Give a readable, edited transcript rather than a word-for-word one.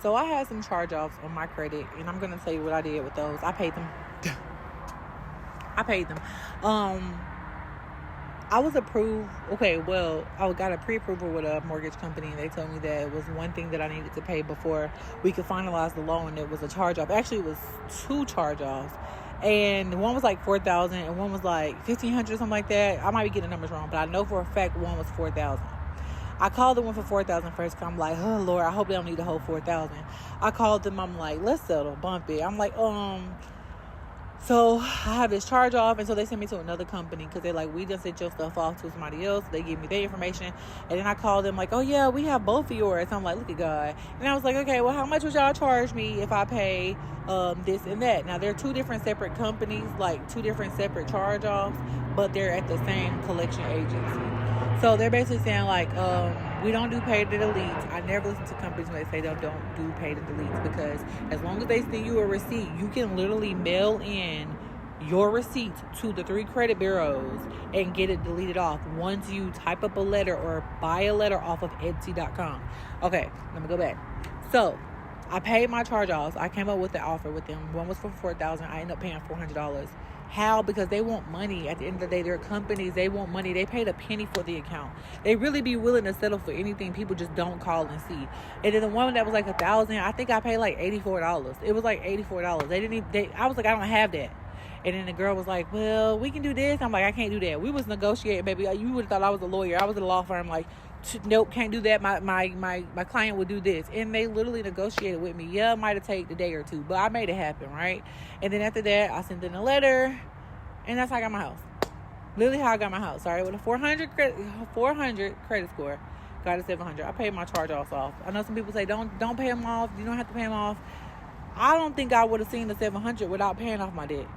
So I had some charge-offs on my credit, and I'm gonna tell you what I did with those. I paid them. I paid them. I was approved. Okay, well, I got a pre-approval with a mortgage company, and they told me that it was one thing that I needed to pay before we could finalize the loan. It was a charge-off. Actually, it was 2 charge-offs, and one was like $4,000, and one was like $1,500, something like that. I might be getting the numbers wrong, but I know for a fact one was $4,000. I called the one for $4,000 first, because I'm like, oh Lord, I hope they don't need the whole $4,000. I called them. I'm like, let's settle, bump it. I'm like, so I have this charge off, and so they sent me to another company, because they're like, we just sent your stuff off to somebody else. They gave me their information, and then I called them like, oh yeah, we have both of yours. I'm like, look at God. And I was like, okay, well, how much would y'all charge me if I pay this and that? Now, they're 2 different separate companies, like 2 different separate charge offs, but they're at the same collection agency. So they're basically saying like, we don't do pay to deletes. I never listen to companies when they say they don't do pay to deletes, because as long as they send you a receipt, you can literally mail in your receipts to the 3 credit bureaus and get it deleted off once you type up a letter or buy a letter off of Etsy.com. Okay, let me go back. So I paid my charge-offs. I came up with the offer with them. One was for $4,000. I ended up paying $400. How? Because they want money. At the end of the day, they're companies. They want money. They paid a penny for the account. They really be willing to settle for anything. People just don't call and see. And then the one that was like $1,000, I think I paid like $84. It was like $84. They didn't even, I was like, I don't have that. And then the girl was like, well, we can do this. I'm like, I can't do that. We was negotiating, baby. You would have thought I was a lawyer. I was at a law firm. Like, nope, can't do that. My client would do this. And they literally negotiated with me. Yeah, it might have taken a day or 2, but I made it happen, right? And then after that, I sent in a letter, and that's how I got my house. Literally how I got my house. Sorry, with a 400 credit score, got a 700. I paid my charge-offs off. I know some people say don't pay them off. You don't have to pay them off. I don't think I would have seen the 700 without paying off my debt.